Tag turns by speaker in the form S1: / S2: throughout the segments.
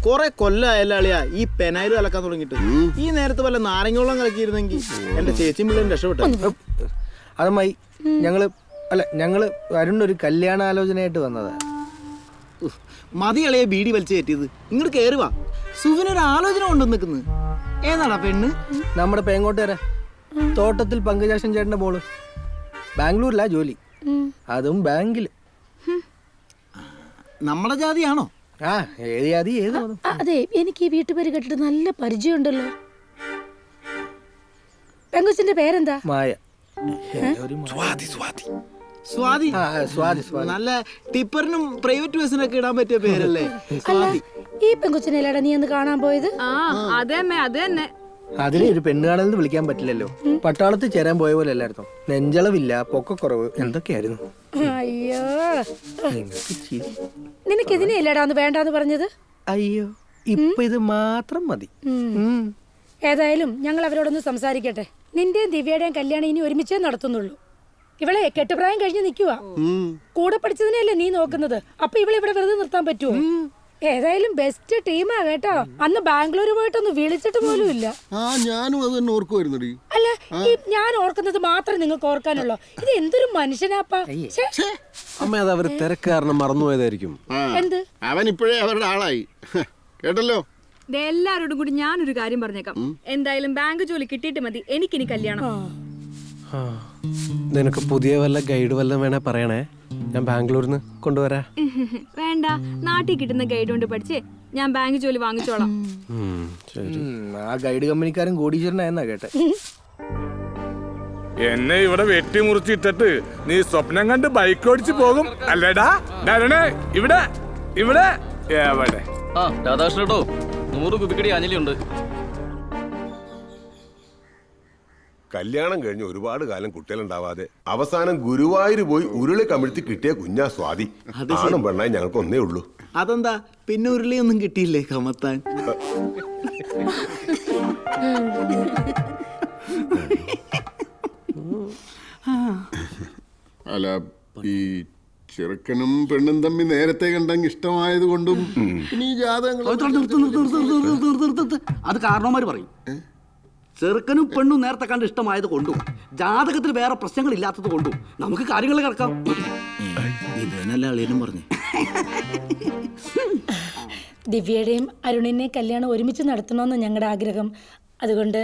S1: കൊറേ കൊല്ലായല്ല അളിയാ ഈ പെനായിൽ കലക്കാൻ തുടങ്ങിയിട്ട്. ഈ നേരത്തെ വല്ല നാരങ്ങോളം കലക്കിയിരുന്നെങ്കിൽ എന്റെ ചേച്ചിയും പിള്ളേരും രക്ഷപ്പെട്ടു.
S2: അതുമായി ഞങ്ങള് വരുണൊരു കല്യാണാലോചനയായിട്ട് വന്നതാ.
S1: മതി അളിയെ ബീഡി വലിച്ചു കയറ്റിയത്. ഇങ്ങോട്ട് കയറുവാ. സുവിനൊരു ആലോചന കൊണ്ടു നിൽക്കുന്നത്. ഏതാടാ പെണ്ണ്?
S2: നമ്മുടെ പേങ്ങോട്ടുകാരാ, തോട്ടത്തിൽ പങ്കജാക്ഷൻ ചേട്ടന്റെ മോള്. ബാംഗ്ലൂരിലാ ജോലി, അതും ബാങ്കില്.
S1: നമ്മുടെ ജാതിയാണോ?
S2: ആ, ഏത് ജാതി ഏത്?
S3: അതെ, എനിക്ക് ഈ വീട്ടുപേര് കേട്ടിട്ട് നല്ല പരിചയമുണ്ടല്ലോ. പെങ്കുച്ചിന്റെ പേരെന്താ?
S2: മായ.
S1: സ്വാതി. നല്ല ടിപ്പറിനും പ്രൈവറ്റ് ബസ്സിനൊക്കെ ഇടാൻ പറ്റിയ പേരല്ലേ സ്വാതി.
S3: ഈ പെങ്കുച്ചിനെല്ലാടാ നീ ഒന്ന് കാണാൻ പോയത്?
S4: അത് തന്നെ.
S2: അതിനെ ഒരു പെണ്ണ് കാണലെന്ന് വിളിക്കാൻ പറ്റില്ലല്ലോ. പട്ടാളത്തിൽ ചേരാൻ പോയ പോലെ അല്ലായിരുന്നു. നെഞ്ചളവില്ല, പൊക്കക്കുറവ്, എന്തൊക്കെയായിരുന്നു.
S3: അയ്യോ, നിനക്ക് ഇതിനെയല്ലേടാന്ന് വേണ്ടാന്ന് പറഞ്ഞത്?
S2: അയ്യോ, ഇപ്പൊ ഇത് മാത്രം മതി.
S3: ഏതായാലും ഞങ്ങൾ അവരോടൊന്ന് സംസാരിക്കട്ടെ. നിന്റെയും ദിവ്യയുടെയും കല്യാണം ഇനി ഒരുമിച്ചേ നടത്തുന്നുള്ളൂ. ഇവളെ കെട്ടുപ്രായം കഴിഞ്ഞ് നിൽക്കുക. കൂടെ പഠിച്ചതിനല്ലേ നീ നോക്കുന്നത്. അപ്പൊ ഇവളെ ഇവിടെ വെറുതെ നിർത്താൻ പറ്റുമോ? ഏതായാലും ബെസ്റ്റ് ടീമാ കേട്ടോ. അന്ന് ബാംഗ്ലൂർ പോയിട്ടൊന്ന് വിളിച്ചിട്ട് പോലും ഇല്ല.
S5: ഞാനും അത് തന്നെ ഓർക്കുമായിരുന്നടി.
S3: അല്ല, ഈ ഞാൻ ഓർക്കുന്നത് മാത്രം നിങ്ങൾക്ക് ഓർക്കാനുള്ളോ? ഇത് എന്തൊരു മനുഷ്യനാപ്പാ.
S6: അമ്മ, അത് അവര് തിരക്കാരണം മറന്നുപോയതായിരിക്കും.
S3: എന്ത്?
S5: അവൻ ഇപ്പോഴേ അവരുടെ ആളായി കേട്ടല്ലോ.
S4: എല്ലാരോടും കൂടി ഞാനൊരു കാര്യം പറഞ്ഞേക്കാം. എന്തായാലും ബാങ്ക് ജോലി കിട്ടിയിട്ട് മതി എനിക്കിനി കല്യാണം.
S6: നിനക്ക് പുതിയ വല്ല ഗൈഡ് വല്ലതും വേണേ പറയണേ, ഞാൻ ബാംഗ്ലൂരിൽ നിന്ന് കൊണ്ടുവരാ.
S4: വേണ്ട, നാട്ടിൽ കിട്ടുന്ന ഗൈഡ് കൊണ്ട് പഠിച്ച് ഞാൻ ബാങ്ക് ജോലി വാങ്ങിച്ചോളാം.
S2: ആ ഗൈഡ് കമ്പനിക്കാരൻ കോടീശ്വരനായെന്നാ കേട്ടെ.
S7: എന്നെ ഇവിടെ വെട്ടിമുറിച്ചിട്ടിട്ട് നീ സ്വപ്നം കണ്ട് ബൈക്ക് ഓടിച്ചു പോകും അല്ലേടാ? ഇവിടെ ഇവിടെ എവിടെ?
S8: രാധാകൃഷ്ണോ, 100 കുപ്പിക്കടി അഞ്ഞലിയുണ്ട്.
S9: കല്യാണം കഴിഞ്ഞ് ഒരുപാട് കാലം കുട്ടികളുണ്ടാവാതെ അവസാനം ഗുരുവായൂർ പോയി ഉരുളി കമിഴ്ത്തി കിട്ടിയ കുഞ്ഞാ സ്വാതി. ആണും പെണ്ണായി ഞങ്ങൾക്ക് ഒന്നേ ഉള്ളൂ.
S1: അതെന്താ പിന്നെ ഉരുളിയൊന്നും കിട്ടിയില്ലേ കമത്താൻ?
S5: അല്ല, ഈ ചെറുക്കനും പെണ്ണും തമ്മി നേരത്തെ കണ്ടെങ്കിൽ ഇഷ്ടമായത് കൊണ്ടും ഇനി
S10: അത് കാരണവന്മാര് പറയും. ചെറുക്കനും പെണ്ണും നേരത്തെ കണ്ട് ഇഷ്ടമായത് കൊണ്ടും ജാതകത്തിൽ വേറെ പ്രശ്നങ്ങൾ ഇല്ലാത്തത് കൊണ്ടും നമുക്ക് കാര്യങ്ങൾ കിടക്കാം.
S1: ഇതെന്നല്ല അളിയനും പറഞ്ഞു.
S3: ദിവ്യയുടെയും അരുണിനെയും കല്യാണം ഒരുമിച്ച് നടത്തണമെന്ന് ഞങ്ങളുടെ ആഗ്രഹം. അതുകൊണ്ട്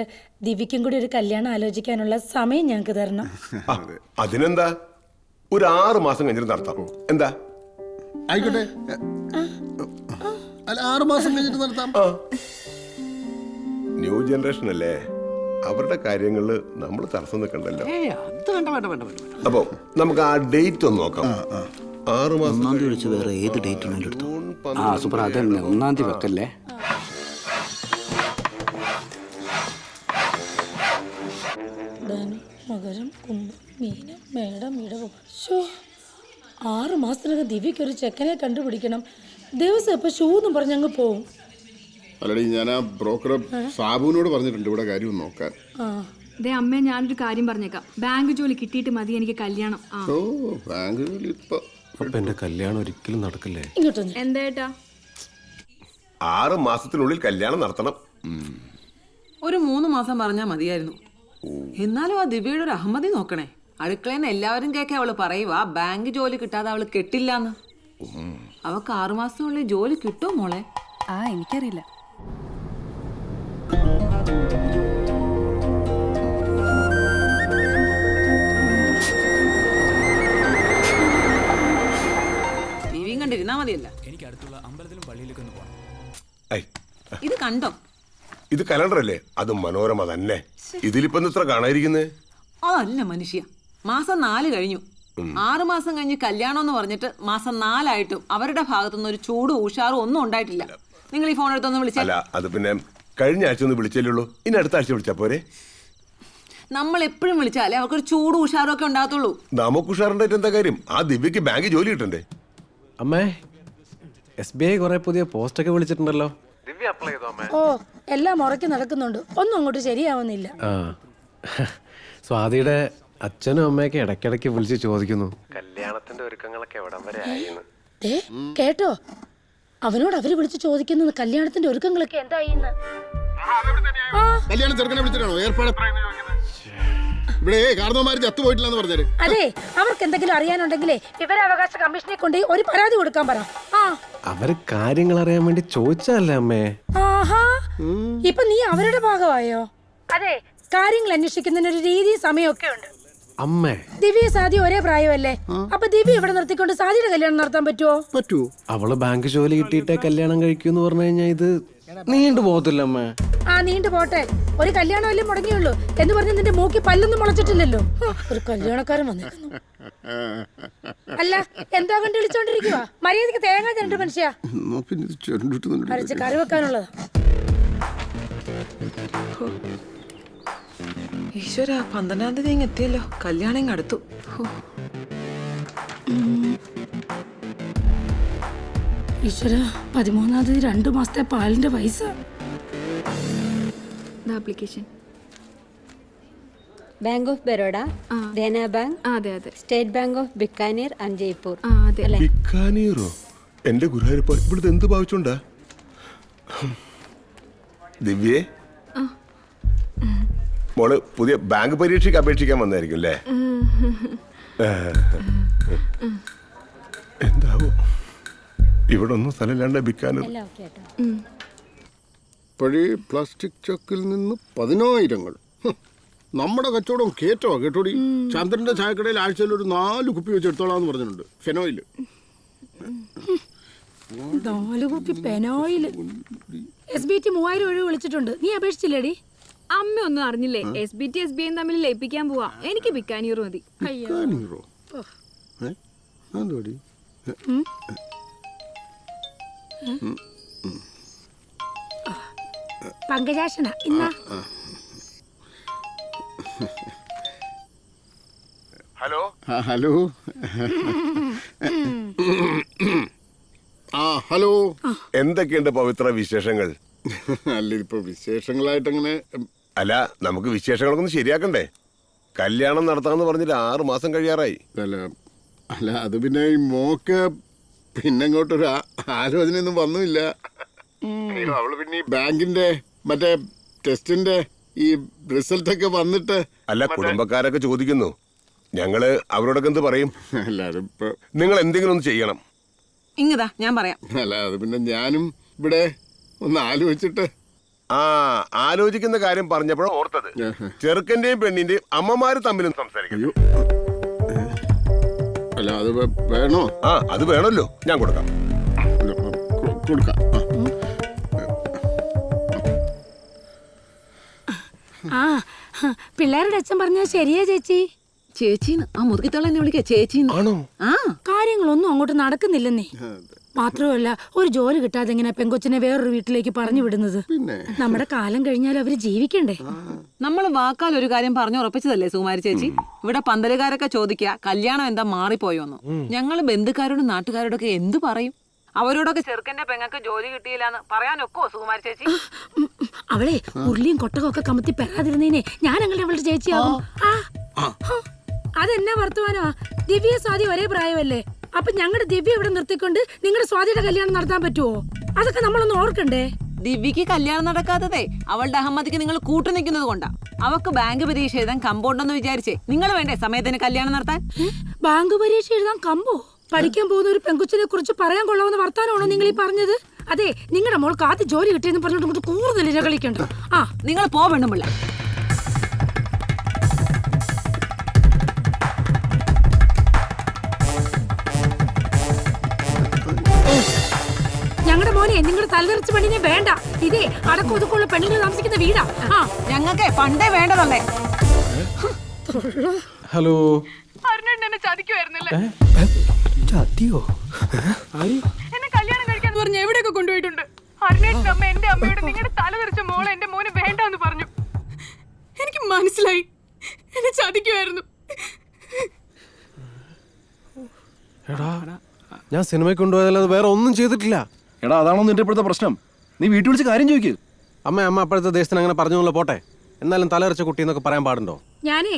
S3: ദിവ്യക്കും കൂടി ഒരു കല്യാണം ആലോചിക്കാനുള്ള സമയം ഞങ്ങൾക്ക് തരണം.
S9: അതിനെന്താ, ഒരു 6 മാസം കഴിഞ്ഞിട്ട് നടത്താം. എന്താ?
S5: ആയിക്കോട്ടെ. അല്ല, 6 മാസം കഴിഞ്ഞിട്ട് നടത്താം.
S9: ന്യൂ ജനറേഷൻ അല്ലേ, അവരുടെ കാര്യങ്ങളില് നമ്മൾ തടസ്സം നിൽക്കണ്ടല്ലോ. അപ്പൊ നമുക്ക് ആ ഡേറ്റ് ഒന്ന് നോക്കാം. 6 മാസം
S10: ഒഴിച്ച് വേറെ ഏത് ഡേറ്റ് ഉണ്ടെങ്കിലും എടുത്തു. സൂപ്പർ, അതന്നെ 1-ാം തീയതി വെക്കല്ലേ.
S3: മകരം, കുംഭം, മീനം, മേടം, ഇടവം. 6 മാസത്തിനകം ദിവ്യക്ക് ഒരു ചെക്കനെ കണ്ടുപിടിക്കണം. ദിവസം ഇപ്പൊ ഷൂ എന്നും പറഞ്ഞങ്ങ് പോവും.
S5: അല്ലടി, ഞാൻ ആ ബ്രോക്കർ സാബുവിനോട് പറഞ്ഞിട്ടുണ്ട് ഇവിടെ കാര്യം നോക്കാൻ.
S4: അമ്മേ, ഞാനൊരു കാര്യം പറഞ്ഞേക്കാം. ബാങ്ക് ജോലി കിട്ടിയിട്ട് മതി എനിക്ക് കല്യാണം.
S5: ബാങ്ക് ജോലി ഇപ്പൊ
S6: എന്റെ കല്യാണം ഒരിക്കലും നടക്കില്ലേ?
S4: എന്താ?
S9: 6 മാസത്തിനുള്ളിൽ കല്യാണം നടത്തണം.
S11: ഒരു 3 മാസം പറഞ്ഞാൽ മതിയായിരുന്നു. എന്നാലും ആ ദിവ്യയുടെ ഒരു അഹമ്മതി നോക്കണേ. അടുക്കളേന്ന് എല്ലാവരും കേൾക്കാൻ അവള് പറയുവാ ബാങ്ക് ജോലി കിട്ടാതെ അവള് കെട്ടില്ലാന്ന്. അവക്ക് 6 മാസത്തിനുള്ളിൽ ജോലി കിട്ടുമോ മോളെ?
S4: എനിക്കറിയില്ല.
S11: ടിവിയും കണ്ടിരുന്നാ മതിയല്ല.
S8: എനിക്ക് അടുത്തുള്ള അമ്പലത്തിലും പള്ളിയിലേക്കൊന്ന് പോകണം.
S11: ഇത് കണ്ടോ?
S9: ഇത് കലണ്ടർ അല്ലേ? അത് മനോരമ തന്നെ. ഇതിലിപ്പോ ഇത്ര കാണാതിരിക്കുന്നേ?
S11: അതല്ല മനുഷ്യ, മാസം 4 കഴിഞ്ഞു. 6 മാസം കഴിഞ്ഞ് കല്യാണം എന്ന് പറഞ്ഞിട്ട് മാസം 4 ആയിട്ടും അവരുടെ ഭാഗത്തുനിന്ന് ഒരു ചൂട് ഉഷാറും ഒന്നും ഉണ്ടായിട്ടില്ല. നിങ്ങൾ ഈ ഫോൺ എടുത്തൊന്ന് വിളിച്ചാൽ?
S9: അല്ല, അത് പിന്നെ കഴിഞ്ഞ ആഴ്ച ഒന്ന് വിളിച്ചല്ലേ ഉള്ളൂ. ഇനി അടുത്ത ആഴ്ച വിളിച്ചാ പോരെ?
S11: നമ്മൾ എപ്പോഴും വിളിച്ചാലേ അവർക്കൊരു ചൂട് ഉഷാറും ഒക്കെ ഉണ്ടാകത്തുള്ളൂ.
S9: നമുക്ക് ഉഷാറുണ്ടായിട്ട് എന്താ കാര്യം? ആ ദിവ്യക്ക് ബാങ്ക് ജോലി കിട്ടണ്ടേ?
S6: അമ്മേ, SBI കുറെ പുതിയ പോസ്റ്റൊക്കെ വിളിച്ചിട്ടുണ്ടല്ലോ.
S3: ഓ, എല്ലാം മുറയ്ക്ക് നടക്കുന്നുണ്ട്. ഒന്നും അങ്ങോട്ട് ശരിയാവുന്നില്ല.
S6: സ്വാതിയുടെ അച്ഛനും അമ്മയൊക്കെ ഇടയ്ക്കിടയ്ക്ക് വിളിച്ച് ചോദിക്കുന്നു കല്യാണത്തിന്റെ ഒരുക്കങ്ങളൊക്കെ എവിടം വരെ ആയിന്ന്.
S3: കേട്ടോ, അവനോട് അവര് വിളിച്ച് ചോദിക്കുന്നത് കല്യാണത്തിന്റെ ഒരുക്കങ്ങളൊക്കെ എന്തായിന്ന്.
S5: കല്യാണ ചെറുക്കനെ വിളിച്ചിട്ടാണോ ഏർപ്പാട്? ഇവിടെ കാർന്നോമാര് ചത്തുപോയിട്ടില്ലെന്ന് പറഞ്ഞാല്.
S3: അതെ, അവർക്ക് എന്തെങ്കിലും അറിയാനുണ്ടെങ്കിലേ വിവരാവകാശ കമ്മീഷനെ കൊണ്ട് ഒരു പരാതി കൊടുക്കാൻ പറ.
S6: അവര് കാര്യങ്ങൾ അറിയാൻ വേണ്ടി ചോദിച്ചല്ലേ അമ്മേ.
S3: ആഹാ, ഇപ്പൊ നീ അവരുടെ ഭാഗമായോ? അതെ, കാര്യങ്ങൾ അന്വേഷിക്കുന്നതിന് ഒരു രീതി സമയമൊക്കെ ഉണ്ട്.
S6: അമ്മേ,
S3: ദിവ്യ സാദി ഒരേ പ്രായമല്ലേ? അപ്പൊ ദിവ്യ ഇവിടെ നിർത്തിക്കൊണ്ട് സാദിയുടെ കല്യാണം നടത്താൻ പറ്റുമോ?
S6: അവള് ബാങ്ക് ജോലി കിട്ടിയിട്ടേ കല്യാണം കഴിക്കൂന്ന് പറഞ്ഞു കഴിഞ്ഞാൽ ഇത് നീണ്ടു പോകത്തില്ല അമ്മേ.
S3: നീണ്ടു പോട്ടെ, ഒരു കല്യാണമല്ലേ മുടങ്ങിയുള്ളൂ എന്ന് പറഞ്ഞ് നിന്റെ മൂക്കി പല്ലൊന്നും മുളച്ചിട്ടില്ലല്ലോ. ഒരു കല്യാണക്കാരൻ വന്നിരിക്കുന്നു. അല്ല, എന്താ കണ്ടു വിളിച്ചോണ്ടിരിക്കുക? മര്യാദക്ക് തേങ്ങ രണ്ട് മനുഷ്യ അരച്ച് കറി വെക്കാനുള്ളതാ.
S11: ഈശ്വര, 12-ാം തീയതി ഇങ്ങ് എത്തിയല്ലോ. കല്യാണം ഇങ്ങ് അടുത്തു.
S3: ഈശ്വര, 13-ാം തീയതി 2 മാസത്തെ പാലിന്റെ പൈസ.
S4: Application.
S12: Bank of Baroda, Dena bank,
S4: അതെ അതെ.
S12: State bank of Bikaner and Jaipur.
S4: അതെ.
S9: ബിക്കാനീറോ? എന്റെ ഗുരുവായൂരപ്പ, ഇവിടുത്തെ എന്ത് ഭാവിച്ചുണ്ടാ? ദിവ്യേ, മോള് പുതിയ ബാങ്ക് പരീക്ഷയ്ക്ക് അപേക്ഷിക്കാൻ വന്നായിരിക്കും അല്ലേ? എന്താവോ ഇവിടെ ഒന്നും സ്ഥലമില്ലാണ്ട് ബിക്കാനീർ.
S5: പഴയ പ്ലാസ്റ്റിക് ചക്കിൽ നിന്ന് 10,000. നമ്മുടെ കച്ചവടം കേറ്റോ കേട്ടോടി. ചന്ദ്രന്റെ ചായക്കടയിൽ ആഴ്ചയിൽ ഒരു 4 കുപ്പി വെച്ച് എടുത്തോളാന്ന് പറഞ്ഞിട്ടുണ്ട്. ഫെനോയില്
S3: 4 കുപ്പി പെനോയില്. SBT 3000 ഒഴിവ് വിളിച്ചിട്ടുണ്ട്. നീ അപേക്ഷിച്ചില്ലേടി?
S4: അമ്മ ഒന്നും അറിഞ്ഞില്ലേ? SBT SBI തമ്മിൽ ലയിപ്പിക്കാൻ പോവാ. എനിക്ക് ബിക്കാനീർ മതി.
S3: പങ്കജാക്ഷന ഇന്നാ.
S9: Hello
S5: hello hello.
S9: എന്തൊക്കെയുണ്ട് പവിത്ര വിശേഷങ്ങൾ?
S5: അല്ല, ഇപ്പൊ വിശേഷങ്ങളായിട്ടങ്ങനെ.
S9: അല്ല, നമുക്ക് വിശേഷങ്ങളൊക്കെ ഒന്ന് ശരിയാക്കണ്ടേ? കല്യാണം നടത്താന്ന് പറഞ്ഞിട്ട് 6 മാസം കഴിയാറായി.
S5: അല്ല അത് പിന്നെ ഈ മോക്ക് പിന്നങ്ങോട്ടൊരു ആലോചനയൊന്നും വന്നില്ല. അവള് പിന്നെ ഈ ബാങ്കിന്റെ മറ്റേ ടെസ്റ്റിന്റെ ഈ റിസൾട്ട് ഒക്കെ വന്നിട്ട്.
S9: അല്ല, കുടുംബക്കാരൊക്കെ ചോദിക്കുന്നു. ഞങ്ങള് അവരോടൊക്കെ എന്ത് പറയും?
S5: എല്ലാരും ഇപ്പൊ
S9: നിങ്ങൾ എന്തെങ്കിലും ഒന്ന് ചെയ്യണം.
S11: ഇങ്ങതാ ഞാൻ പറയാം.
S5: അല്ല, അത് പിന്നെ ഞാനും ഇവിടെ ഒന്ന് ആലോചിച്ചിട്ട്.
S9: ആലോചിക്കുന്ന കാര്യം പറഞ്ഞപ്പോഴും ഓർത്തത്, ചെറുക്കന്റെയും പെണ്ണിന്റെയും അമ്മമാര് തമ്മിലും സംസാരിക്കും.
S5: അല്ല, അത് വേണോ?
S9: അത് വേണമല്ലോ, ഞാൻ കൊടുക്കാം.
S5: കൊടുക്കാം.
S3: പിള്ളേരുടെ അച്ഛൻ പറഞ്ഞാൽ ശരിയാ ചേച്ചി.
S11: ചേച്ചീന്ന് ആ മുറുകിത്തോളം എന്നെ വിളിക്കാ ചേച്ചീന്ന്.
S3: കാര്യങ്ങളൊന്നും അങ്ങോട്ട് നടക്കുന്നില്ലെന്നേ. മാത്രമല്ല, ഒരു ജോലി കിട്ടാതെ എങ്ങനെ പെങ്കൊച്ചിനെ വേറൊരു വീട്ടിലേക്ക് പറഞ്ഞു വിടുന്നത്? നമ്മുടെ കാലം കഴിഞ്ഞാൽ അവര് ജീവിക്കണ്ടേ?
S11: നമ്മൾ വാക്കാൽ ഒരു കാര്യം പറഞ്ഞു ഉറപ്പിച്ചതല്ലേ സുകുമാരി ചേച്ചി? ഇവിടെ പന്തലുകാരൊക്കെ ചോദിക്കുക കല്യാണം എന്താ മാറിപ്പോയോന്ന്. ഞങ്ങള് ബന്ധുക്കാരോടും നാട്ടുകാരോടൊക്കെ എന്ത് പറയും? അവരോടൊക്കെ ചെറുക്കന്റെ പെങ്ങൾക്ക് ജോലി കിട്ടിയില്ലാന്ന് പറയാനൊക്കോ സുകുമാരി ചേച്ചി?
S3: അവളെ ഉരുളിയും കൊട്ടകം ഒക്കെ കമത്തി പെടാതിരുന്നേനെ ഞാൻ അങ്ങനെ അവളുടെ ചേച്ചിയാവും. അതെന്നാ വർത്തമാനമാ? ദിവ്യ സ്വാതി ഒരേ പ്രായമല്ലേ? അപ്പൊ ഞങ്ങളുടെ ദിവ്യ ഇവിടെ നിർത്തിക്കൊണ്ട് നിങ്ങളുടെ സ്വാതിയുടെ കല്യാണം നടത്താൻ പറ്റുമോ? അതൊക്കെ നമ്മളൊന്ന് ഓർക്കണ്ടേ?
S11: ദിവ്യക്ക് കല്യാണം നടക്കാത്തതേ അവളുടെ അഹമ്മദിക്ക് നിങ്ങൾ കൂട്ടു നിൽക്കുന്നത് കൊണ്ടാ. അവക്ക് ബാങ്ക് പരീക്ഷ എഴുതാൻ കമ്പുണ്ടെന്ന് വിചാരിച്ചേ നിങ്ങൾ വേണ്ടേ സമയത്തിന് കല്യാണം നടത്താൻ?
S3: ബാങ്ക് പരീക്ഷ എഴുതാൻ കമ്പോ? പഠിക്കാൻ പോകുന്ന ഒരു പെങ്കുച്ചിനെ കുറിച്ച് പറയാൻ കൊള്ളാവുന്ന വർത്താനമാണോ നിങ്ങൾ ഈ പറഞ്ഞത്? അതെ, നിങ്ങളുടെ മോൾക്ക് ആദ്യം ജോലി കിട്ടിയെന്ന് പറഞ്ഞിട്ട് കൂടുതൽ കളിക്കണ്ട.
S11: നിങ്ങൾ പോവെണ്ണുമില്ല.
S3: ഞങ്ങളുടെ മോനെ നിങ്ങളുടെ തലതെറിച്ച പെണ്ണിനെ വേണ്ട. ഇതേ അടക്കൊതുക്കുള്ള പെണ്ണിനെ താമസിക്കുന്ന വീടാ.
S11: ഞങ്ങൾക്ക് പണ്ടേ വേണ്ടതല്ലേ.
S6: ഹലോ.
S4: എന്നെ ചതിക്കുമായിരുന്നല്ലേ?
S2: ചതിയോ?
S4: എന്നെ കല്യാണം കഴിക്കാന്ന് പറഞ്ഞ് എവിടെയൊക്കെ കൊണ്ടുപോയിട്ടുണ്ട്. അരുണേട്ടൻ അമ്മ എന്റെ അമ്മയോട് നിങ്ങളുടെ തല തെറിച്ച മോളെ എന്റെ മോന് വേണ്ടെന്ന് പറഞ്ഞു. എനിക്ക് മനസ്സിലായി എന്നെ ചതിക്കുമായിരുന്നു.
S6: എടാ, ഞാൻ സിനിമയ്ക്ക് കൊണ്ടുപോയതല്ലാതെ വേറെ ഒന്നും ചെയ്തിട്ടില്ല.
S8: എടാ, അതാണോ നിന്റെ ഇപ്പോഴത്തെ പ്രശ്നം? നീ വീട്ടിൽ വിളിച്ച് കാര്യം ചോദിക്കൂ.
S6: അമ്മ അപ്പോഴത്തെ ദേശത്തിന് അങ്ങനെ പറഞ്ഞുള്ള പോട്ടെ. എന്നാലും തലറിച്ച കുട്ടി എന്നൊക്കെ പറയാൻ പാടുണ്ടോ?
S3: ഞാനേ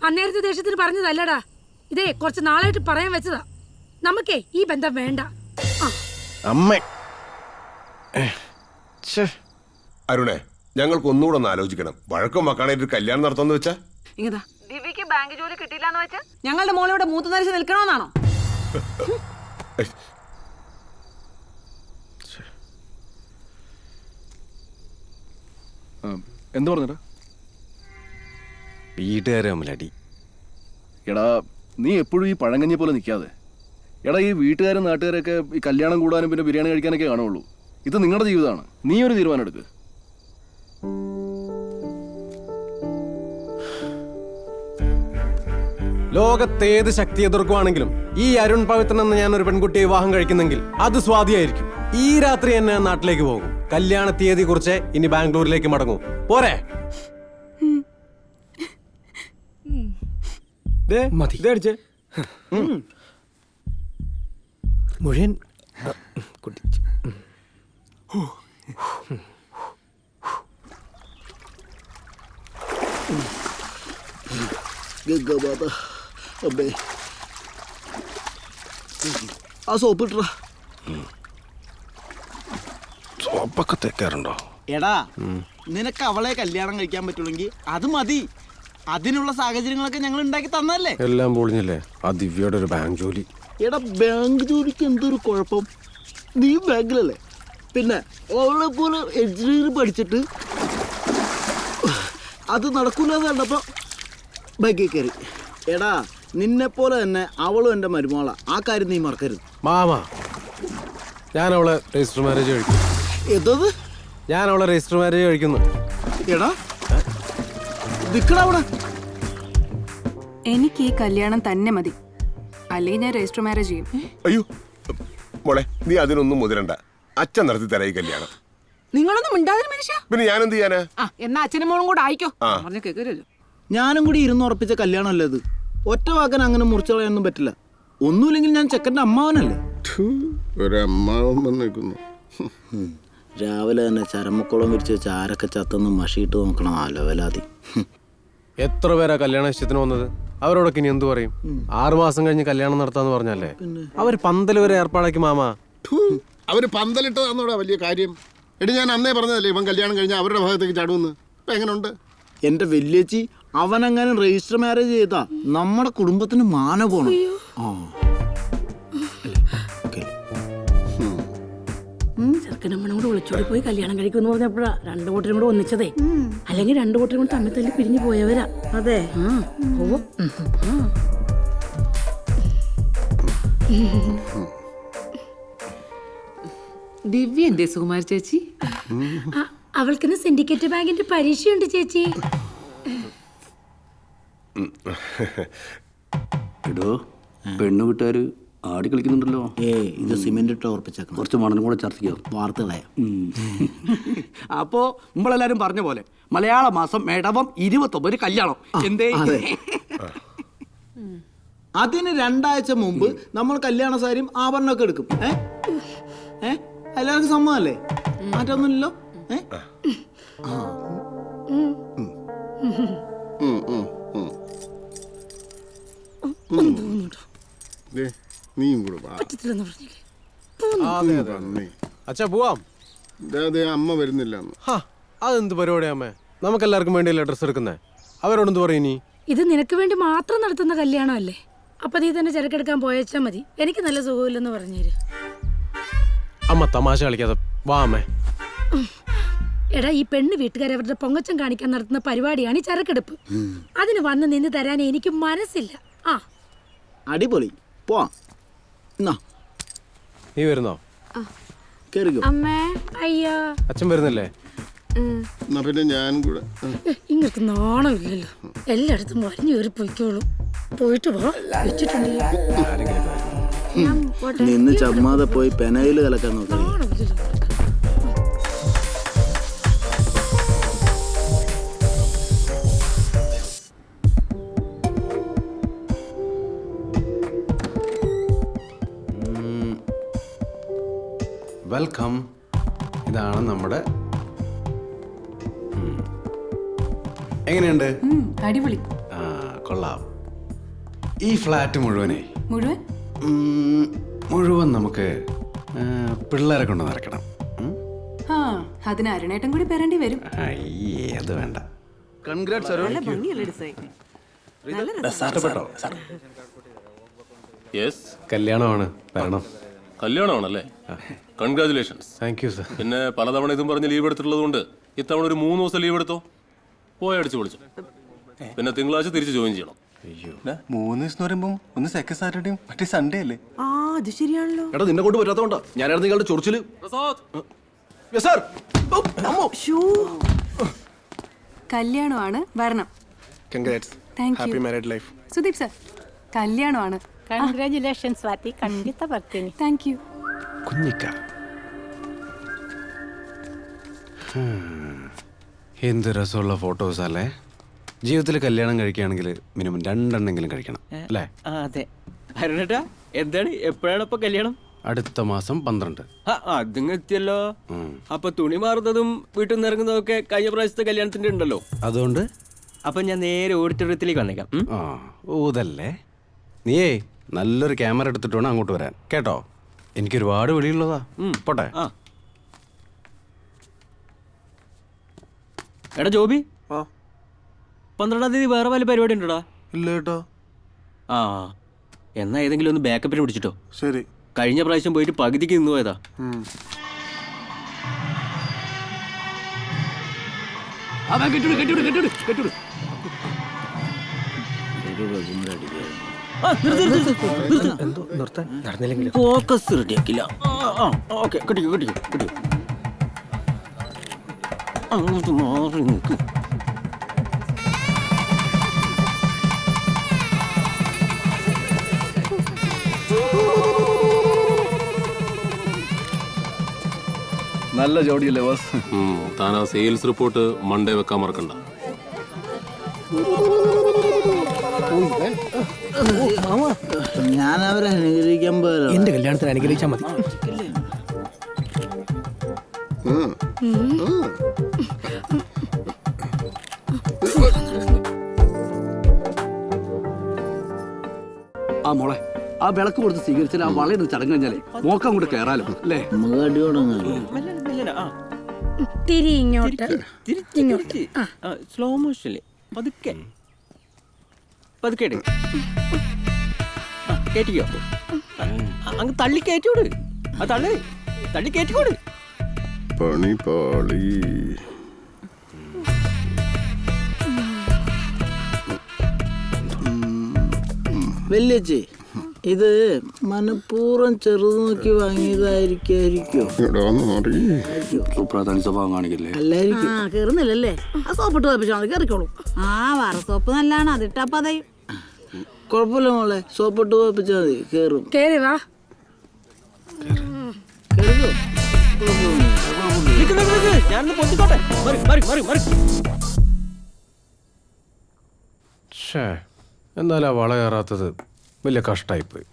S3: അന്നേരത്തെ ദേശത്തിന് പറഞ്ഞതല്ലടാ. ഇതേ കുറച്ച് നാളായിട്ട് പറയാൻ വെച്ചതാ. നമുക്കേ ഈ ബന്ധം വേണ്ട.
S6: അമ്മ
S9: അരുണേ, ഞങ്ങൾക്ക് ഒന്നുകൂടെ ഒന്ന് ആലോചിക്കണം. വഴക്കം വെക്കാനായിട്ട് കല്യാണം നടത്താന്ന് വെച്ചാ
S11: ഇങ്ങതാ ദിവ്യക്ക് ബാങ്ക് ജോലി കിട്ടിയില്ലാന്ന് വെച്ചാ ഞങ്ങളുടെ മോളിവിടെ മൂത്ത് നരിച്ച് നിൽക്കണമെന്നാണോ?
S8: എന്ത് പറഞ്ഞടാ?
S6: വീട്ടുകാരെ തമ്മിലടി.
S8: എടാ, നീ എപ്പോഴും ഈ പഴങ്കഞ്ഞി പോലെ നിൽക്കാതെ. എടാ, ഈ വീട്ടുകാരും നാട്ടുകാരൊക്കെ ഈ കല്യാണം കൂടാനും പിന്നെ ബിരിയാണി കഴിക്കാനൊക്കെ കാണുള്ളൂ. ഇത് നിങ്ങളുടെ ജീവിതമാണ്. നീ ഒരു തീരുമാനം എടുക്ക്.
S6: ലോകത്തേത് ശക്തി എതിർക്കുവാണെങ്കിലും ഈ അരുൺ പവിത്രൻ എന്ന ഞാൻ ഒരു പെൺകുട്ടിയെ വിവാഹം കഴിക്കുന്നെങ്കിൽ അത് സ്വാതിയായിരിക്കും. ഈ രാത്രി എന്നെ നാട്ടിലേക്ക് പോകും. കല്യാണ തീയതി കുറിച്ച് ഇനി ബാംഗ്ലൂരിലേക്ക് മടങ്ങും. പോരെ? മുഴുവൻ കുടിച്ചു.
S1: ആ സോപ്പ് ഇട്ടാ.
S6: സോപ്പൊക്കെ തേക്കാറുണ്ടോ?
S1: എടാ, നിനക്ക് അവളെ കല്യാണം കഴിക്കാൻ പറ്റുമെങ്കിൽ അത് മതി. അതിനുള്ള സാഹചര്യങ്ങളൊക്കെ ഞങ്ങൾ ഉണ്ടാക്കി തന്നല്ലേ.
S6: എല്ലാം പൊളിഞ്ഞല്ലേ? ആ ദിവ്യയുടെ ഒരു ബാങ്ക് ജോലി.
S1: എടാ, ബാങ്ക് ജോലിക്ക് എന്തൊരു കുഴപ്പം? നീ ബാങ്കിലല്ലേ? പിന്നെ അവളെ പോലെ എഞ്ചിനീയർ പഠിച്ചിട്ട് അത് നടക്കൂലെന്ന് കണ്ടപ്പോ ബാങ്കിൽ കയറി. എടാ, നിന്നെ പോലെ തന്നെ അവളും എൻ്റെ മരുമോളാ. ആ കാര്യം നീ മറക്കരുത്.
S6: മാമാ, ഞാൻ അവളെ രജിസ്റ്റർ മാരേജ് കഴിക്കും.
S1: എന്തത്?
S6: ഞാൻ അവളെ രജിസ്റ്റർ മാരേജ് കഴിക്കുന്നു.
S1: എടാ, നിക്കടാ അവിടെ.
S4: എനിക്ക് ഈ കല്യാണം തന്നെ മതി, അല്ലെങ്കിൽ ഞാൻ രജിസ്റ്റർ മാരേജ് ചെയ്യും.
S9: അയ്യോ മോളെ, നീ അതിനൊന്നും മുതിരണ്ട. അച്ഛൻ നടത്തി തരാം ഈ കല്യാണം.
S11: നിങ്ങളൊന്നും മിണ്ടാതിന് മനുഷ്യ.
S9: പിന്നെ ഞാൻ എന്ത് ചെയ്യാനാ?
S11: എന്നാ അച്ഛനും മോളും കൂടെ ആയിക്കോ. പറഞ്ഞ കേൾക്കരുല്ലോ.
S1: ഞാനും കൂടി ഇരുന്ന് ഉറപ്പിച്ച കല്യാണമല്ലേ ഇത്. ഒറ്റ വാക്കൻ അങ്ങനെ മുറിച്ചു കളയാനൊന്നും പറ്റില്ല. ഒന്നുമില്ലെങ്കിൽ ഞാൻ ചെക്കൻ്റെ അമ്മാവനല്ലേ.
S5: ഒരമ്മാവൻ വന്നേക്കുന്നു.
S1: രാവിലെ തന്നെ ചരമക്കുളം വിരിച്ച് വെച്ച് ആരൊക്കെ ചത്തൊന്ന് മഷിയിട്ട് നോക്കണം. ആ ലെവലാതി.
S6: എത്ര പേരാ കല്യാണ ഇഷ്ടത്തിന് വന്നത്? അവരോടൊക്കെ ഇനി എന്തു പറയും? 6 മാസം കഴിഞ്ഞ് കല്യാണം നടത്താന്ന് പറഞ്ഞല്ലേ? അവര് പന്തൽ വരെ ഏർപ്പാടാക്കി മാമാ.
S5: അവര് പന്തലിട്ടതാന്നോടാ വലിയ കാര്യം. എടി, ഞാൻ അന്നേ പറഞ്ഞതല്ലേ ഇവൻ കല്യാണം കഴിഞ്ഞാൽ അവരുടെ ഭാഗത്തേക്ക് ചാടുമെന്ന്. ഇപ്പൊ എങ്ങനെയുണ്ട്?
S1: എൻ്റെ വല്യേച്ചി അവനങ്ങനെ രജിസ്റ്റർ മാരേജ് ചെയ്താ നമ്മുടെ കുടുംബത്തിന് മാന പോണം.
S3: ചെറുക്കനമ്മനും കൂടെ വിളിച്ചോടി പോയി കല്യാണം കഴിക്കുമെന്ന് പറഞ്ഞപ്പോഴാ 2 കൂട്ടരും കൂടെ ഒന്നിച്ചതേ. അല്ലെങ്കിൽ 2 കൂട്ടരും കൂടെ തമ്മിൽ തല്ലി പിരിഞ്ഞു പോയവരാ. അതെ.
S11: ദിവ്യ എന്തേ സുകുമാരി ചേച്ചി?
S3: അവൾക്കിന്ന് സിൻഡിക്കേറ്റ് ബാങ്കിന്റെ പരീക്ഷയുണ്ട് ചേച്ചി.
S10: എടോ, പെണ്ണു വീട്ടുകാര് ആടി കളിക്കുന്നുണ്ടല്ലോ.
S1: ഇത് സിമെന്റ് ഇട്ട് ഉറപ്പിച്ചേക്കണം.
S10: കുറച്ച് മണനും കൂടെ ചർച്ചയ്ക്കാവും.
S1: വാർത്തകളെ.
S10: അപ്പോ നമ്മളെല്ലാരും പറഞ്ഞ പോലെ മലയാള മാസം മേടവം 29 കല്യാണം. എന്തേ?
S1: അതിന് 2 ആഴ്ച മുമ്പ് നമ്മൾ കല്യാണ സാരിയും ആഭരണമൊക്കെ എടുക്കും. എല്ലാവർക്കും സമ്മതല്ലേ? മാറ്റൊന്നുമില്ലല്ലോ.
S5: നീയും കൂടെ വാ.
S6: അച്ഛാ പോവാം.
S5: അമ്മ വരുന്നില്ല.
S6: അതെന്ത് പരിപാടിയാ അമ്മേ? നമുക്കെല്ലാവർക്കും വേണ്ടിയല്ലേ ഡ്രസ് എടുക്കുന്നേ? അവരോടെന്ത് പറയും ഇനി?
S3: ഇത് നിനക്ക് വേണ്ടി മാത്രം നടത്തുന്ന കല്യാണമല്ലേ? അപ്പൊ നീ തന്നെ ചരക്കെടുക്കാൻ പോയച്ചാ മതി. എനിക്ക് നല്ല സുഖമില്ലെന്ന് പറഞ്ഞേര്.
S6: അമ്മ തമാശ കളിക്കാതെ വാ അമ്മേ.
S3: എടാ, ഈ പെണ്ണ് വീട്ടുകാരെ അവരുടെ പൊങ്ങച്ചം കാണിക്കാൻ നടത്തുന്ന പരിപാടിയാണ് ഈ ചരക്കെടുപ്പ്. അതിന് വന്ന് നിന്ന് തരാൻ എനിക്ക് മനസ്സില്ല.
S1: അടിപൊളി. പോവാം.
S6: നീ വരുന്നോ?
S1: കേറിക്കോ.
S3: അയ്യോ,
S6: അച്ഛൻ വരുന്നില്ലേ?
S5: പിന്നെ ഞാൻ കൂടെ.
S3: ഇങ്ങക്ക് നാണമില്ലല്ലോ. എല്ലായിടത്തും വലിഞ്ഞു കയറി പോയിക്കോളൂ. പോയിട്ട് വാ.
S1: നിന്ന് ചമ്മാതെ പോയി പെനയിൽ കലക്കാൻ നോക്കി.
S6: വെൽക്കം. ഇതാണ് നമ്മുടെ. എങ്ങനെയുണ്ട്?
S4: അടിപൊളി.
S6: കൊള്ളാം. ഈ ഫ്ലാറ്റ്
S4: മുഴുവൻ
S6: നമുക്ക് പിള്ളേരെ കൊണ്ട് നിറയ്ക്കണം.
S4: അതിന് അരുണേട്ടൻ കൂടി പെരേണ്ടി വരും.
S6: അയ്യേ അത് വേണ്ട.
S8: കൺഗ്രാറ്റ്സ് അരുൺ.
S11: നല്ല ഭംഗിയുള്ള ഡിസൈൻ.
S13: യെസ്,
S6: കല്യാണമാണ്, വരണം.
S13: കല്യാണമാണല്ലേ? കൺഗ്രാചുലേഷൻസ്.
S6: Thank you sir.
S13: പിന്നെ പലതവണ ഇതും പറഞ്ഞ് ലീവ് എടുത്തിട്ടുള്ളത് കൊണ്ട് ഇത്തവണ ഒരു 3 ദിവസം ലീവ് എടുത്തോ. പോയി അടിച്ചു പൊളിച്ചു. പിന്നെ തിങ്കളാഴ്ച തിരിച്ച് ജോയിൻ ചെയ്യണം.
S14: 3 ദിവസം പറയുമ്പോൾ ഒന്ന് സെക്കൻഡ് സാറ്റർഡേയും മറ്റേ സൺഡേ അല്ലേ?
S11: ആ അത് ശരിയാണല്ലോ.
S8: എടാ നിന്നെ കൊണ്ട് പറ്റാത്തോണ്ടാ. ഞാനായിരുന്നു നിങ്ങളുടെ ചൊറിച്ചില്. സാർ
S4: കല്യാണമാണ്, വരണം.
S2: Congrats.
S4: Thank you.
S2: Happy married life.
S4: Sudeep sir, കല്യാണമാണ്.
S12: ಕಂಗ್ರ್ಯಾಚುಲೇಷನ್ಸ್ ಸ್ವಾತಿ, ಖಂಡಿತ ಬರ್ತೀನಿ.
S4: Thank you.
S6: കുഞ്ഞിക്ക എന്ത് രസമുള്ള ഫോട്ടോസ് അല്ലേ? ജീവിതത്തിൽ കല്യാണം കഴിക്കുകയാണെങ്കിൽ മിനിമം 2 എണ്ണെങ്കിലും കഴിക്കണം അല്ലേ?
S15: അതെ. അരുണേട്ടാ എന്താണ്, എപ്പോഴാണ് ഇപ്പൊ കല്യാണം?
S6: അടുത്ത മാസം 12.
S15: അതിങ്ങ് എത്തിയല്ലോ. അപ്പൊ തുണി മാറുന്നതും വീട്ടിൽ നിന്ന് ഇറങ്ങുന്നതൊക്കെ കഴിഞ്ഞ പ്രാവശ്യത്തെ കല്യാണത്തിന്റെ ഉണ്ടല്ലോ.
S6: അതുകൊണ്ട്
S15: അപ്പൊ ഞാൻ നേരെ ഓഡിറ്റോറിയത്തിലേക്ക് വന്നേക്കാം.
S6: ആ ഊതല്ലേ. നീയേ നല്ലൊരു ക്യാമറ എടുത്തിട്ട് വേണം അങ്ങോട്ട് വരാൻ കേട്ടോ. എനിക്ക് ഒരുപാട് വിളിയുള്ളതാ. പോട്ടെ.
S15: എടാ ജോബി, 12-ാം തീയതി വേറെ വല്ല പരിപാടി ഉണ്ടോടാ?
S14: ഇല്ല കേട്ടോ.
S15: ആ എന്നാ ഏതെങ്കിലും ഒന്ന് ബാക്കപ്പിന് പിടിച്ചിട്ടോ.
S14: ശരി.
S15: കഴിഞ്ഞ പ്രാവശ്യം പോയിട്ട് പകുതിക്ക് നിന്ന് പോയതാ. ഫോക്കസ് റെഡിയാക്കില്ല. ഓക്കെ, കിട്ടിക്കോ കിട്ടിക്കോ കിട്ടിക്കോ. അങ്ങോട്ട് മാറി നിൽക്കും.
S8: നല്ല ജോഡിയല്ലേ ബോസ്?
S13: താൻ ആ സെയിൽസ് റിപ്പോർട്ട് മൺഡേ വെക്കാൻ മറക്കണ്ട.
S1: ഞാൻ അവരെ അനുഗ്രഹിക്കാൻ പോലെ
S2: എന്റെ കല്യാണത്തിന് അനുഗ്രഹിച്ചാൽ മതി.
S10: ആ മോളെ, ആ വിളക്ക് കൊടുത്ത് സ്വീകരിച്ചാൽ ആ വളയുടെ ചടങ്ങ് കഴിഞ്ഞാലേ മോക്കം കൂടെ കയറാലോ അല്ലേ?
S1: നമുക്ക് അടി തുടങ്ങാലോ.
S3: തിരി ഇങ്ങോട്ട്.
S15: സ്ലോ മോഷനില് പതുക്കെ പതുക്കെ കയറ്റിക്കോ. അങ്ങ് തള്ളി കയറ്റിയോട്. ആ തള്ളി കയറ്റിക്കോട്.
S5: പണി പാളി.
S1: വല്യച്ചി, ഇത് മനഃപൂർവ്വം ചെറുത് നോക്കി വാങ്ങിയതായിരിക്കും.
S10: സ്വഭാവം കാണിക്കില്ലേ?
S1: അല്ലായിരിക്കും.
S3: കേറുന്നില്ലല്ലേ? ആ സോപ്പിട്ട് വെപ്പിച്ചാൽ മതി, കേറിക്കോളും.
S12: വറ സോപ്പ് നല്ലതാണ്, അതിട്ടാ പതയും.
S1: കുഴപ്പമില്ല മോളെ, സോപ്പിട്ട് വെപ്പിച്ചാൽ മതി, കേറും.
S3: കേറി വാ.
S1: കേറുകോ?
S15: ഞാനൊന്ന് പൊത്തിക്കോട്ടെ.
S6: എന്തായാലും ആ വള കയറാത്തത് വലിയ കഷ്ടമായിപ്പോയി.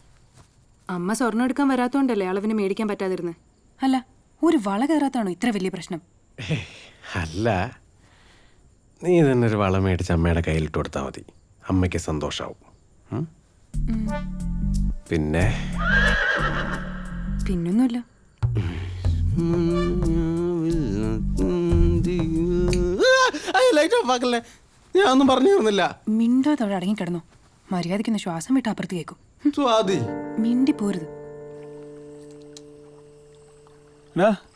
S4: അമ്മ സ്വർണ്ണം എടുക്കാൻ വരാത്തോണ്ടല്ലേ അളവിന് മേടിക്കാൻ പറ്റാതിരുന്നത്. അല്ല, ഒരു വള കയറാത്താണോ ഇത്ര വലിയ പ്രശ്നം?
S6: അല്ല, നീ തന്നെ ഒരു വള മേടിച്ച് അമ്മയുടെ കയ്യിലിട്ട് കൊടുത്താൽ മതി, അമ്മയ്ക്ക് സന്തോഷാവും.
S4: പിന്നൊന്നുമില്ല.
S6: ഞാൻ ഒന്നും പറഞ്ഞു തരുന്നില്ല.
S4: മിണ്ടാതെ അവിടെ അടങ്ങി കിടന്നോ. മര്യാദയ്ക്കൊന്ന് ശ്വാസം വിട്ട് അപ്പുറത്ത് കേൾക്കും. മിണ്ടി പോരുത്.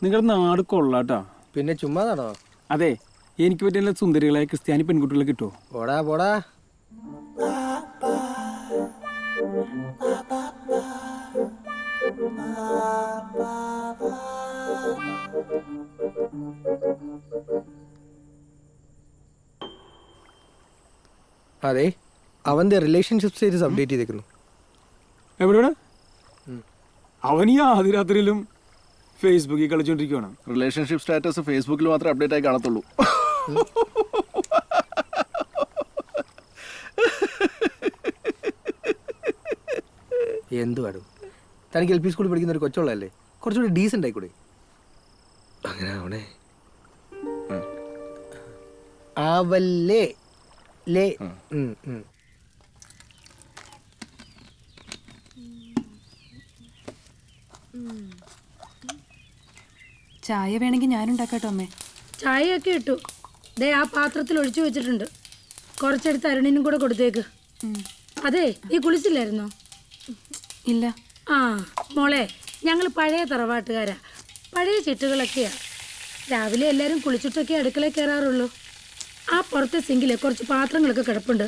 S15: നിങ്ങളുടെ നാട് കൊള്ളാട്ടാ.
S2: പിന്നെ ചുമ്മാതാണോ?
S15: അതെ, എനിക്ക് പറ്റിയ സുന്ദരികളായ ക്രിസ്ത്യാനി പെൺകുട്ടികളെ കിട്ടുമോ?
S2: പോടാ പോടാ. അതെ, അവന്റെ റിലേഷൻഷിപ്പ് സ്റ്റേറ്റസ് അപ്ഡേറ്റ് ചെയ്തേക്കുന്നു.
S15: എവിടെ? അവൻ ഈ ആദ്യ രാത്രിയിലും ഫേസ്ബുക്കിൽ കളിച്ചോണ്ടിരിക്കുകയാണ്.
S8: റിലേഷൻഷിപ്പ് സ്റ്റാറ്റസ് ഫേസ്ബുക്കിൽ മാത്രമേ അപ്ഡേറ്റ് ആയി കാണത്തുള്ളൂ.
S2: എന്ത് പാടും? തനിക്ക് LP സ്കൂളിൽ പഠിക്കുന്ന ഒരു കൊച്ചുള്ളല്ലേ, കുറച്ചുകൂടി ഡീസൻ്റ് ആയിക്കൂടെ? അങ്ങനെ ആവണേ. ആവല്ലേ ലേ.
S4: ചായ വേണമെങ്കിൽ ഞാനുണ്ടാക്കാട്ടോ അമ്മേ.
S3: ചായയൊക്കെ ഇട്ടു. ദേ ആ പാത്രത്തിൽ ഒഴിച്ചു വെച്ചിട്ടുണ്ട്. കുറച്ചെടുത്ത് അരുണിനും കൂടെ കൊടുത്തേക്ക്. അതെ, നീ കുളിച്ചില്ലായിരുന്നോ?
S4: ഇല്ല.
S3: ആ മോളെ, ഞങ്ങൾ പഴയ തറവാട്ടുകാരാ. പഴയ ചിട്ടുകളൊക്കെയാ. രാവിലെ എല്ലാവരും കുളിച്ചിട്ടൊക്കെ അടുക്കളയിൽ കയറാറുള്ളൂ. ആ പുറത്തെ സിങ്കിലെ കുറച്ച് പാത്രങ്ങളൊക്കെ കിടപ്പുണ്ട്.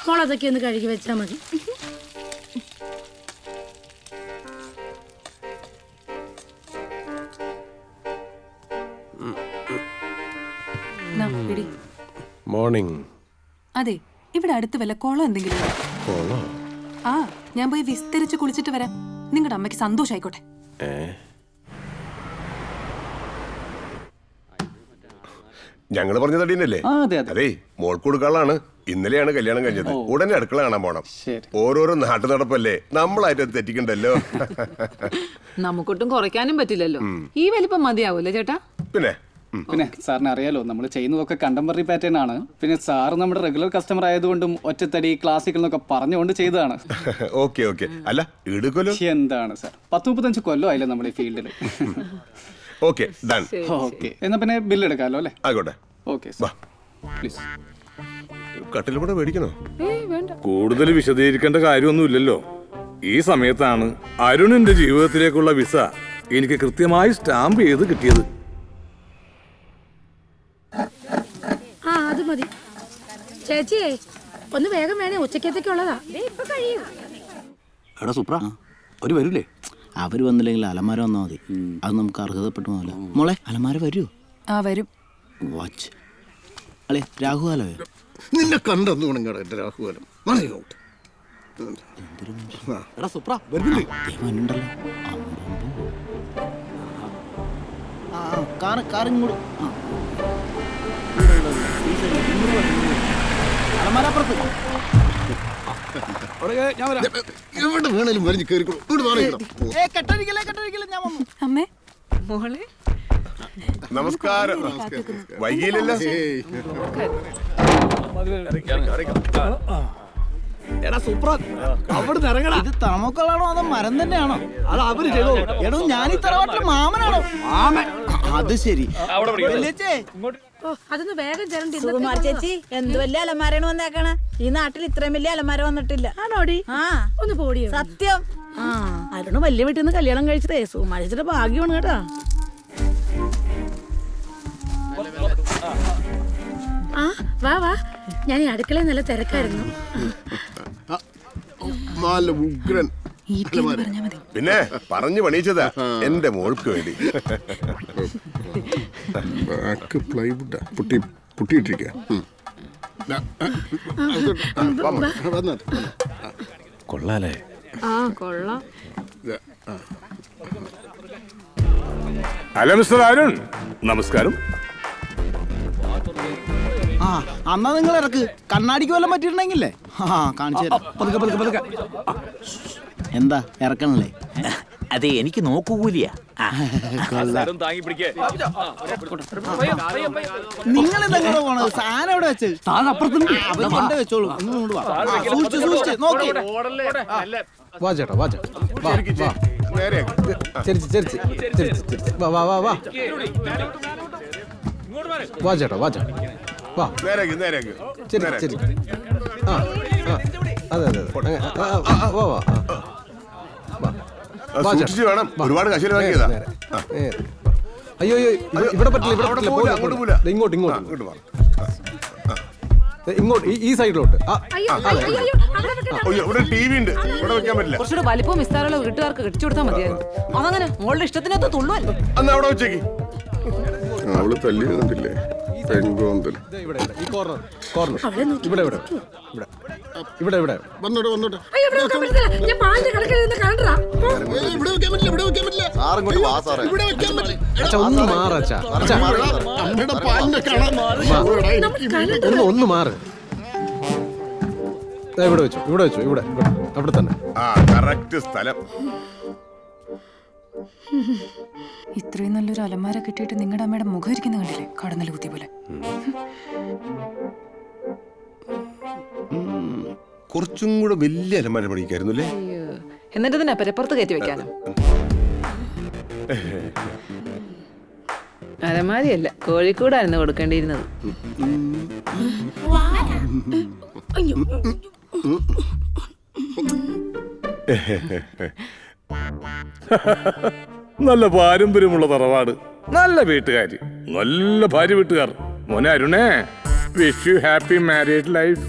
S3: മോൾ അതൊക്കെ ഒന്ന് കഴുകി വെച്ചാൽ മതി.
S6: മോർണിംഗ്.
S4: അതെ, ഇവിടെ അടുത്ത് വല്ല കുളം എന്തെങ്കിലും ഉണ്ടോ? ആ, ഞാൻ പോയി വിസ്തരിച്ച് കുളിച്ചിട്ട് വരാം. നിങ്ങളുടെ അമ്മയ്ക്ക് സന്തോഷായിക്കോട്ടെ.
S9: ഞങ്ങള് പറഞ്ഞ തടീനല്ലേ? അതെ, മോൾക്ക് കൊടുക്കാളാണ്. ഇന്നലെയാണ് കല്യാണം കഴിഞ്ഞത്. ഉടനെ അടുക്കള കാണാൻ പോണം. ഓരോരോ നാട്ടു നടപ്പല്ലേ, നമ്മളായിട്ട് തെറ്റിക്കണ്ടല്ലോ.
S11: നമുക്കൊട്ടും കുറയ്ക്കാനും പറ്റില്ലല്ലോ. ഈ വലിപ്പം മതിയാവൂല്ലേ ചേട്ടാ?
S16: പിന്നെ സാറിന് അറിയാലോ, നമ്മൾ ചെയ്യുന്നതൊക്കെ കണ്ടംപററി പാറ്റേൺ ആണ്. പിന്നെ സാറ് നമ്മുടെ റെഗുലർ കസ്റ്റമർ ആയതുകൊണ്ടും ഒറ്റത്തടി ക്ലാസിക്കൽ എന്നൊക്കെ പറഞ്ഞുകൊണ്ട് ചെയ്തതാണ്.
S9: Okay okay. അല്ല എടുക്കല്ലോ.
S16: എന്താണ് സാർ, 10-35 കൊല്ലം ആയില്ലേ നമ്മുടെ ഈ ഫീൽഡിൽ.
S9: Okay done.
S16: ഓക്കെ, എന്നാ പിന്നെ ബില്ല് എടുക്കാമല്ലോ അല്ലേ?
S9: ആയിക്കോട്ടെ.
S16: Okay please.
S9: കട്ടിലും കൂടെ മേടിക്കണോ?
S7: കൂടുതൽ വിശദീകരിക്കേണ്ട കാര്യമൊന്നുമില്ലല്ലോ. ഈ സമയത്താണ് അരുണിന്റെ ജീവിതത്തിലേക്കുള്ള വിസ എനിക്ക് കൃത്യമായി സ്റ്റാമ്പ് ചെയ്ത് കിട്ടിയത്.
S3: ആ അത് മതി. ചേച്ചിയെ ഒന്ന് വേഗം വേണേ, ഉച്ചക്കത്തേക്കുള്ളതാ.
S10: എടാ സുപ്ര, അവര് വരൂലേ?
S1: അവർ വന്നില്ലെങ്കിൽ അലമാര വന്നാൽ മതി. അത് നമുക്ക് അർഹതപ്പെട്ടു പോകില്ല. മോളെ, അലമാര വരുമോ?
S4: ആ വരും.
S1: വാച്ച് അല്ലേ, രാഹുകാലോ?
S5: നിന്നെ കണ്ടെന്നുണങ്ങട എന്റെ രാഹുകാലം.
S10: എടാ സുപ്ര, വരുന്നില്ലേ?
S1: കാറിങ്ങോട്ട് അലമാരപ്പുറത്ത്
S5: എവിടെ വേണേലും വരിഞ്ഞ് കയറിക്കോളൂ.
S4: അമ്മേ,
S11: മോളെ
S9: നമസ്കാരം. വൈകിയില്ലല്ലോ.
S10: എടാ സുപ്ര, അവിടുന്ന് ഇറങ്ങടാ.
S1: ഇത് തമക്കളാണോ അതോ മരം തന്നെയാണോ?
S10: അത് അവര് ചെയ്തോ.
S1: എടോ, ഞാൻ ഈ തറവാട്ടിലെ മാമനാണോ? അത് ശരി.
S3: അതൊന്ന് വേഗം ചേരണ്ടി.
S12: സുകുമാർ ചേച്ചി, എന്ത് വലിയ അലമാരയാണ് വന്നേക്കണ. ഈ നാട്ടിൽ ഇത്രയും വലിയ അലമാര വന്നിട്ടില്ല.
S3: ആണോടി?
S12: ആ
S3: ഒന്ന് പോടിയോ.
S12: സത്യം. ആ അരുണ് വലിയ വീട്ടിൽ നിന്ന് കല്യാണം കഴിച്ചതേ സുകുമാർ ചേച്ചിയുടെ ഭാഗ്യമാണ് കേട്ടാ.
S3: ആ വാ വാ, ഞാൻ ഈ അടുക്കളയിൽ നല്ല തിരക്കായിരുന്നു.
S5: ഉഗ്രൻ.
S9: പിന്നെ പറഞ്ഞു പണിയിച്ചതാ എന്റെ മോൾക്ക് വേണ്ടി.
S5: പൊട്ടിയിട്ടിരിക്കുക.
S6: കൊള്ളാലേ?
S11: ആ കൊള്ളാം.
S7: ഹലോ മിസ്റ്റർ അരുൺ, നമസ്കാരം.
S1: ആ അന്നാ നിങ്ങൾ ഇറക്ക്. കണ്ണാടിക്ക് വല്ലതും പറ്റിയിട്ടുണ്ടെങ്കിലേ കാണിച്ചു തരാം. എന്താ ഇറക്കണല്ലേ?
S17: അതെ, എനിക്ക് നോക്കൂലിയാ.
S1: നിങ്ങൾ ഇതെങ്ങനെ പോണത്? സാധനം എവിടെ വെച്ച്? അവർ കൊണ്ട് വെച്ചോളൂ. ഒന്നും സൂക്ഷിച്ച് നോക്കി.
S6: വാ ചേട്ടാ, വാ ചേട്ടാ, വാ വാ. വാ വാ വാ വാ. വാ ചേട്ടാ, വാ ചേട്ടാ, വാ. ആ അതെ അതെ വാ വാ.
S9: സൂക്ഷിച്ച് വേണം, ഒരുപാട് കശില് വാങ്ങിയതാ.
S6: അയ്യോ അയ്യോ, ഇവിടെ പറ്റില്ല, ഇവിടെ പറ്റില്ല. ഇങ്ങോട്ട് ഇങ്ങോട്ട് ഇങ്ങോട്ട്, ഈ സൈഡിലോട്ട്.
S9: ഇവിടെ ടി വി ഉണ്ട്, ഇവിടെ വെക്കാൻ പറ്റില്ല.
S11: കുറച്ചുകൂടെ വലിപ്പം വിസ്താരമുള്ള വീട്ടുകാർക്ക് കെട്ടിച്ചു കൊടുത്താൽ മതിയായിരുന്നു. അതങ്ങനെ മോളുടെ ഇഷ്ടത്തിനകത്ത് തുള്ളുവല്ലോ.
S9: അന്ന് അവിടെ വെച്ചേക്ക്.
S5: അവള് തല്ലിയിരുന്നില്ലേ?
S6: ഇവിടെ ഈ കോർണർ കോർണർ ഇവിടെ ഇവിടെ ഇവിടെ ഇവിടെ
S5: വന്നോട്ടെ വന്നോട്ടെ.
S3: ഞാൻ പാലിന്റെ കിടക്കരുന്ന് കണ്ടാ.
S5: ഇവിടെ വെക്കാൻ പറ്റില്ല, ഇവിടെ വെക്കാൻ പറ്റില്ല. ഇവിടെ വെക്കാൻ പറ്റില്ല.
S6: അച്ഛാ ഒന്ന് മാറച്ചാ.
S5: അമ്മയുടെ പാലിന്റെ കാണാൻ
S6: ഒന്ന് മാറ്. ഇവിടെ വെച്ചു, ഇവിടെ വെച്ചു, ഇവിടെ അവിടെ തന്നെ.
S9: ആ കറക്റ്റ് സ്ഥലം.
S4: ഇത്രയും നല്ലൊരു അലമാര കിട്ടിയിട്ട് നിങ്ങളുടെ അമ്മയുടെ മുഖം ഇരിക്കുന്ന കണ്ടില്ലേ, കടന്നൽ കുത്തി പോലെ.
S9: കുറച്ചും കൂടെ വലിയ അലമാര പണിക്കായിരുന്നു അല്ലേ?
S11: എന്നിട്ട് ഇതിനെ പെരപ്പുറത്ത് കയറ്റി വെക്കാനോ? അലമാരിയല്ല, കോഴിക്കൂടായിരുന്നു കൊടുക്കേണ്ടിയിരുന്നത്.
S7: നല്ല പാരമ്പര്യമുള്ള തറവാട്, നല്ല വീട്ടുകാരി, നല്ല ഭാര്യ വീട്ടുകാർ. മോനെ അരുണേ, wish you happy married life.